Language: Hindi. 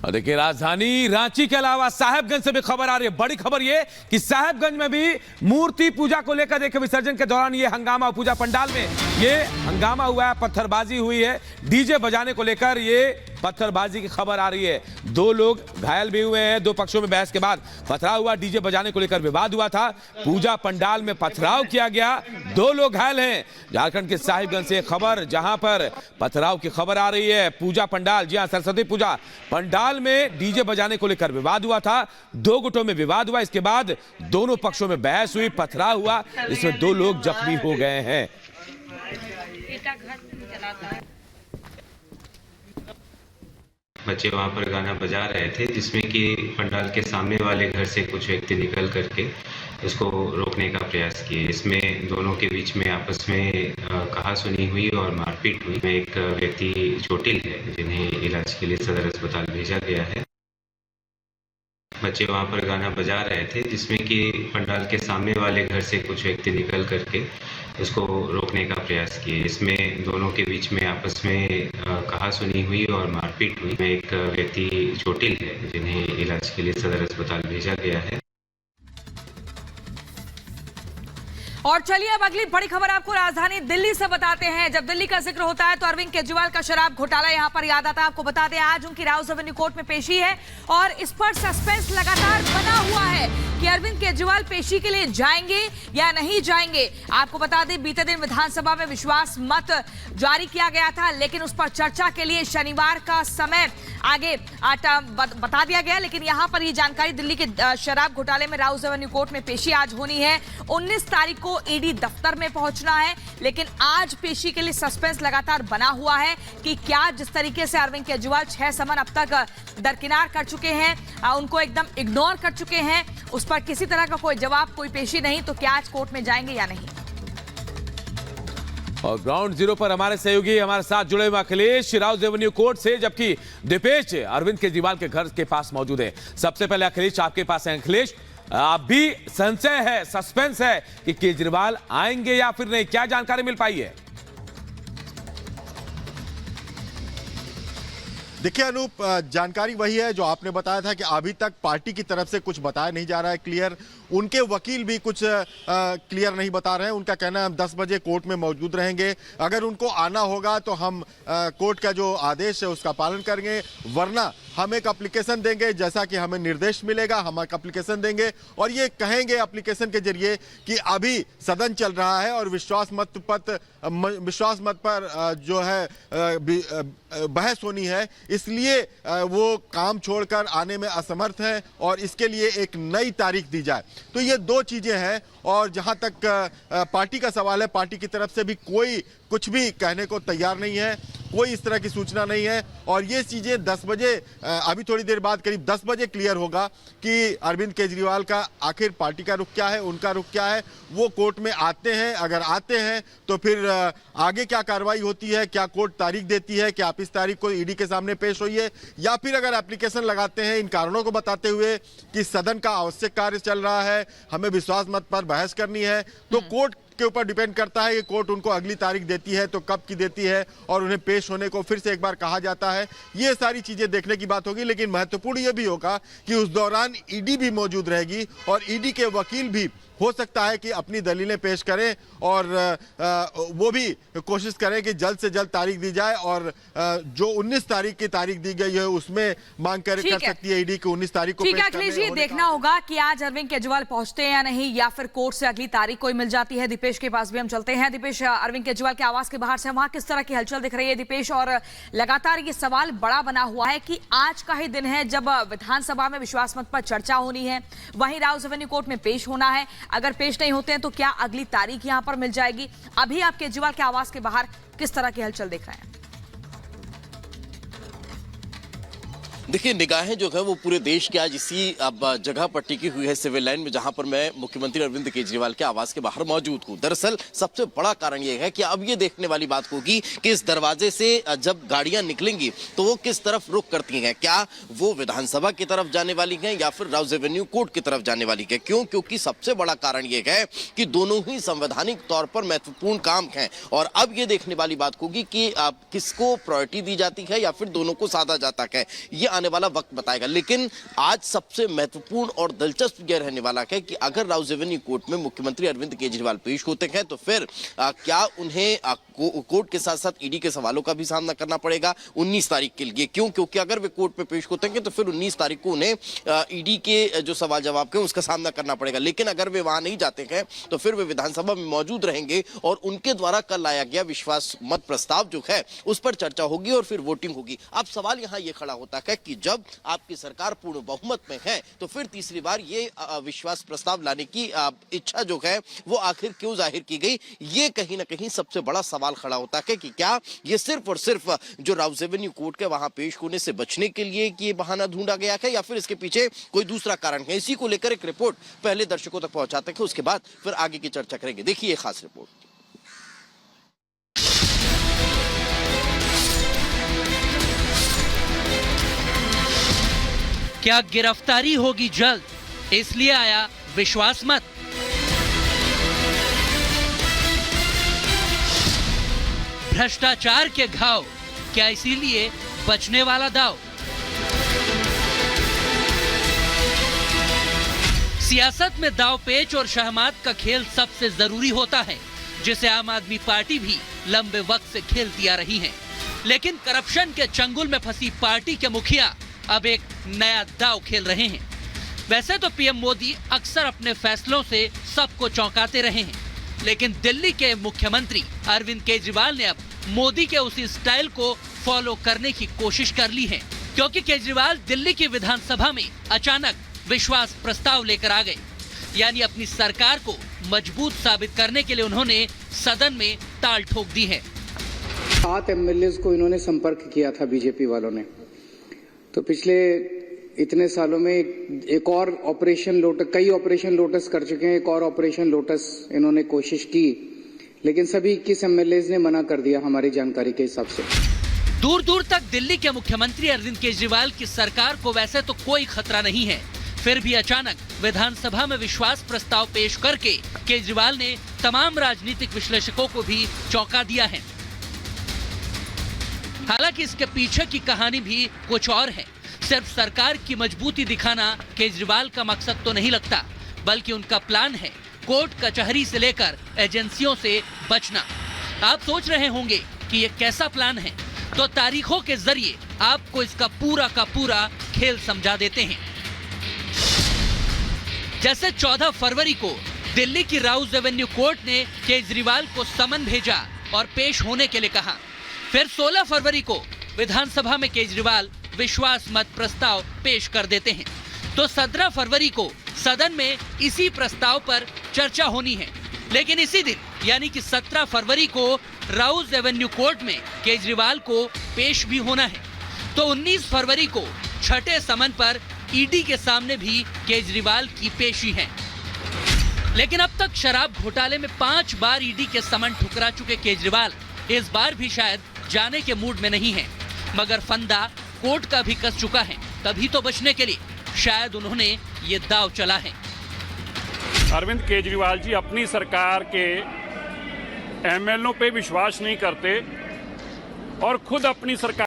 और देखिए राजधानी रांची के अलावा साहेबगंज से भी खबर आ रही है। बड़ी खबर ये कि साहेबगंज में भी मूर्ति पूजा को लेकर देखिए विसर्जन के दौरान ये हंगामा, पूजा पंडाल में ये हंगामा हुआ है, पत्थरबाजी हुई है, डीजे बजाने को लेकर ये पत्थरबाजी की खबर आ रही है। 2 लोग घायल भी हुए हैं। 2 पक्षों में बहस के बाद पथराव हुआ, डीजे बजाने को लेकर विवाद हुआ था, पूजा पंडाल में पथराव किया गया, 2 लोग घायल हैं। झारखंड के साहिबगंज से खबर जहां पर पथराव की खबर आ रही है। पूजा पंडाल, जी हां, सरस्वती पूजा पंडाल में डीजे बजाने को लेकर विवाद हुआ था, 2 गुटों में विवाद हुआ, इसके बाद दोनों पक्षों में बहस हुई, पथराव हुआ, इसमें 2 लोग जख्मी हो गए हैं। बच्चे वहाँ पर गाना बजा रहे थे, जिसमें कि पंडाल के सामने वाले घर से कुछ व्यक्ति निकल करके उसको रोकने का प्रयास किए। इसमें दोनों के बीच में आपस में कहा-सुनी हुई और मारपीट हुई। एक व्यक्ति चोटिल है, जिन्हें इलाज के लिए सदर अस्पताल भेजा गया है। बच्चे वहाँ पर गाना बजा रहे थे, जिसमें कि पंडाल के सामने वाले घर से कुछ व्यक्ति निकल करके उसको रोकने का प्रयास किए। इसमें दोनों के बीच में आपस में कहा-सुनी हुई और मारपीट हुई। एक व्यक्ति चोटिल है, जिन्हें इलाज के लिए सदर अस्पताल भेजा गया है। और चलिए अब अगली बड़ी खबर आपको राजधानी दिल्ली से बताते हैं। जब दिल्ली का जिक्र होता है तो अरविंद केजरीवाल का शराब घोटाला यहां पर याद आता है। आपको बता दें आज उनकी राउज एवेन्यू कोर्ट में पेशी है और इस पर सस्पेंस लगातार बना हुआ है कि अरविंद केजरीवाल पेशी के लिए जाएंगे या नहीं जाएंगे। आपको बता दें बीते दिन विधानसभा में विश्वास मत जारी किया गया था, लेकिन उस पर चर्चा के लिए शनिवार का समय आगे बता दिया गया। लेकिन यहां पर ये जानकारी दिल्ली के शराब घोटाले में राउज एवेन्यू कोर्ट में पेशी आज होनी है। 19 तारीख को ईडी दफ्तर में पहुंचना है, लेकिन आज पेशी के लिए सस्पेंस लगातार बना हुआ है कि क्या जिस तरीके से अरविंद केजरीवाल 6 समन अब तक दरकिनार कर चुके हैं, उनको एकदम इग्नोर कर चुके हैं, उस पर किसी तरह का कोई जवाब, कोई पेशी नहीं, तो क्या आज कोर्ट में जाएंगे या नहीं। और ग्राउंड जीरो पर हमारे सहयोगी हमारे साथ जुड़े हुए अखिलेश राउज एवेन्यू कोर्ट से, जबकि दीपेश अरविंद केजरीवाल के घर के पास मौजूद है। सबसे पहले अखिलेश आपके पास है। अखिलेश, अभी संशय है, सस्पेंस है कि केजरीवाल आएंगे या फिर नहीं, क्या जानकारी मिल पाई है? देखिए अनूप, जानकारी वही है जो आपने बताया था कि अभी तक पार्टी की तरफ से कुछ बताया नहीं जा रहा है क्लियर। उनके वकील भी कुछ क्लियर नहीं बता रहे हैं। उनका कहना है हम 10 बजे कोर्ट में मौजूद रहेंगे, अगर उनको आना होगा तो हम कोर्ट का जो आदेश है उसका पालन करेंगे, वरना हम एक एप्लीकेशन देंगे, जैसा कि हमें निर्देश मिलेगा हम एक एप्लीकेशन देंगे और ये कहेंगे एप्लीकेशन के जरिए कि अभी सदन चल रहा है और विश्वास मत पर जो है बहस होनी है, इसलिए वो काम छोड़कर आने में असमर्थ हैं और इसके लिए एक नई तारीख दी जाए। तो ये 2 चीजें हैं। और जहां तक पार्टी का सवाल है, पार्टी की तरफ से भी कोई कुछ भी कहने को तैयार नहीं है, कोई इस तरह की सूचना नहीं है। और ये चीजें 10 बजे, अभी थोड़ी देर बाद करीब 10 बजे क्लियर होगा कि अरविंद केजरीवाल का आखिर पार्टी का रुख क्या है, उनका रुख क्या है। वो कोर्ट में आते हैं, अगर आते हैं तो फिर आगे क्या कार्रवाई होती है, क्या कोर्ट तारीख देती है कि आप इस तारीख को ईडी के सामने पेश होइए, या फिर अगर एप्लीकेशन लगाते हैं इन कारणों को बताते हुए कि सदन का आवश्यक कार्य चल रहा है, हमें विश्वास मत पर बहस करनी है, तो कोर्ट के ऊपर डिपेंड करता है कि कोर्ट उनको अगली तारीख देती है तो कब की देती है और उन्हें पेश होने को फिर से एक बार कहा जाता है। ये सारी चीजें देखने की बात होगी, लेकिन महत्वपूर्ण ये भी होगा कि उस दौरान ईडी भी मौजूद रहेगी और ईडी के वकील भी हो सकता है कि अपनी दलीलें पेश करें और वो भी कोशिश करें कि जल्द से जल्द तारीख दी जाए और जो 19 तारीख की तारीख दी गई है उसमें मांग कर सकती है ईडी की 19 तारीख को। ठीक है अखिलेश जी, देखना होगा कि आज अरविंद केजरीवाल पहुंचते हैं या नहीं, या फिर कोर्ट से अगली तारीख कोई मिल जाती है। दीपेश के पास भी हम चलते हैं। दीपेश, अरविंद केजरीवाल के आवास के बाहर से वहां किस तरह की हलचल दिख रही है दीपेश? और लगातार ये सवाल बड़ा बना हुआ है कि आज का ही दिन है जब विधानसभा में विश्वास मत पर चर्चा होनी है, वहीं राउज एवेन्यू कोर्ट में पेश होना है। अगर पेश नहीं होते हैं तो क्या अगली तारीख यहां पर मिल जाएगी? अभी आप केजरीवाल के आवास के बाहर किस तरह की हलचल देख रहे हैं? देखिए निगाहें जो है वो पूरे देश के आज इसी अब जगह पर टिकी हुई है, सिविल लाइन में, जहां पर मैं मुख्यमंत्री अरविंद केजरीवाल के आवास के बाहर मौजूद हूं। दरअसल सबसे बड़ा कारण यह है कि अब ये देखने वाली बात होगी कि इस दरवाजे से जब गाड़ियां निकलेंगी तो वो किस तरफ रुख करती हैं, क्या वो विधानसभा की तरफ जाने वाली हैं या फिर राउज एवेन्यू कोर्ट की तरफ जाने वाली है। क्यों? क्योंकि सबसे बड़ा कारण यह है कि दोनों ही संवैधानिक तौर पर महत्वपूर्ण काम हैं और अब ये देखने वाली बात होगी कि किसको प्रायोरिटी दी जाती है या फिर दोनों को साधा जाता है। ये आने वाला वक्त बताएगा। लेकिन आज सबसे महत्वपूर्ण और दिलचस्प यह रहने वाला है कि अगर राउज एवेन्यू कोर्ट में मुख्यमंत्री अरविंद केजरीवाल पेश होते हैं तो फिर क्या उन्हें कोर्ट के साथ साथ ईडी के सवालों का भी सामना करना पड़ेगा 19 तारीख के लिए। क्यों? क्योंकि अगर वे कोर्ट में पेश होते हैं तो फिर 19 तारीख को उन्हें ईडी के जो सवाल जवाब के उसका सामना करना पड़ेगा। लेकिन अगर वे वहां नहीं जाते हैं तो फिर वे विधानसभा में मौजूद रहेंगे और उनके द्वारा कल लाया गया विश्वास मत प्रस्ताव जो है उस पर चर्चा होगी और फिर वोटिंग होगी। अब सवाल यहां यह खड़ा होता है कि जब आपकी सरकार पूर्ण बहुमत में है तो फिर तीसरी बार ये विश्वास प्रस्ताव लाने की इच्छा जो है वो आखिर क्यों जाहिर की गई? ये कहीं ना कहीं सबसे बड़ा सवाल खड़ा होता है कि क्या ये सिर्फ और सिर्फ जो राउज एवेन्यू कोर्ट के वहां पेश होने से बचने के लिए कि ये बहाना ढूंढा गया है या फिर इसके पीछे कोई दूसरा कारण है? इसी को लेकर एक रिपोर्ट पहले दर्शकों तक पहुंचाते हैं, उसके बाद फिर आगे की चर्चा करेंगे। देखिए ये खास रिपोर्ट। क्या गिरफ्तारी होगी जल्द, इसलिए आया विश्वास मत? भ्रष्टाचार के घाव, क्या इसीलिए बचने वाला दाव? सियासत में दाव पेच और शहमात का खेल सबसे जरूरी होता है, जिसे आम आदमी पार्टी भी लंबे वक्त से खेलती आ रही है। लेकिन करप्शन के चंगुल में फंसी पार्टी के मुखिया अब एक नया दाव खेल रहे हैं। वैसे तो पीएम मोदी अक्सर अपने फैसलों से सबको चौंकाते रहे हैं, लेकिन दिल्ली के मुख्यमंत्री अरविंद केजरीवाल ने अब मोदी के उसी स्टाइल को फॉलो करने की कोशिश कर ली है, क्योंकि केजरीवाल दिल्ली की विधानसभा में अचानक विश्वास प्रस्ताव लेकर आ गए। यानी अपनी सरकार को मजबूत साबित करने के लिए उन्होंने सदन में ताल ठोक दी है। 7 एमएलएज को इन्होंने संपर्क किया था बीजेपी वालों ने, तो पिछले इतने सालों में एक और ऑपरेशन लोटस, कई ऑपरेशन लोटस कर चुके हैं, एक और ऑपरेशन लोटस इन्होंने कोशिश की, लेकिन सभी 21 एमएलएज ने मना कर दिया हमारी जानकारी के हिसाब से। दूर दूर तक दिल्ली के मुख्यमंत्री अरविंद केजरीवाल की सरकार को वैसे तो कोई खतरा नहीं है, फिर भी अचानक विधानसभा में विश्वास प्रस्ताव पेश करके केजरीवाल ने तमाम राजनीतिक विश्लेषकों को भी चौंका दिया है। हालांकि इसके पीछे की कहानी भी कुछ और है। सिर्फ सरकार की मजबूती दिखाना केजरीवाल का मकसद तो नहीं लगता, बल्कि उनका प्लान है कोर्ट कचहरी से लेकर एजेंसियों से बचना। आप सोच रहे होंगे कि ये कैसा प्लान है, तो तारीखों के जरिए आपको इसका पूरा का पूरा खेल समझा देते हैं। जैसे 14 फरवरी को दिल्ली की राउज एवेन्यू कोर्ट ने केजरीवाल को समन भेजा और पेश होने के लिए कहा। फिर 16 फरवरी को विधानसभा में केजरीवाल विश्वास मत प्रस्ताव पेश कर देते हैं, तो 17 फरवरी को सदन में इसी प्रस्ताव पर चर्चा होनी है। लेकिन इसी दिन यानी कि 17 फरवरी को राउज एवेन्यू कोर्ट में केजरीवाल को पेश भी होना है। तो 19 फरवरी को छठे समन पर ईडी के सामने भी केजरीवाल की पेशी है। लेकिन अब तक शराब घोटाले में 5 बार ईडी के समन ठुकरा चुके केजरीवाल इस बार भी शायद जाने के मूड में नहीं है, मगर फंदा कोर्ट का भी कस चुका है। तभी तो बचने के लिए शायद उन्होंने ये दाव चला है। अरविंद केजरीवाल जी अपनी सरकार के एमएलओ पे विश्वास नहीं करते और खुद अपनी सरकार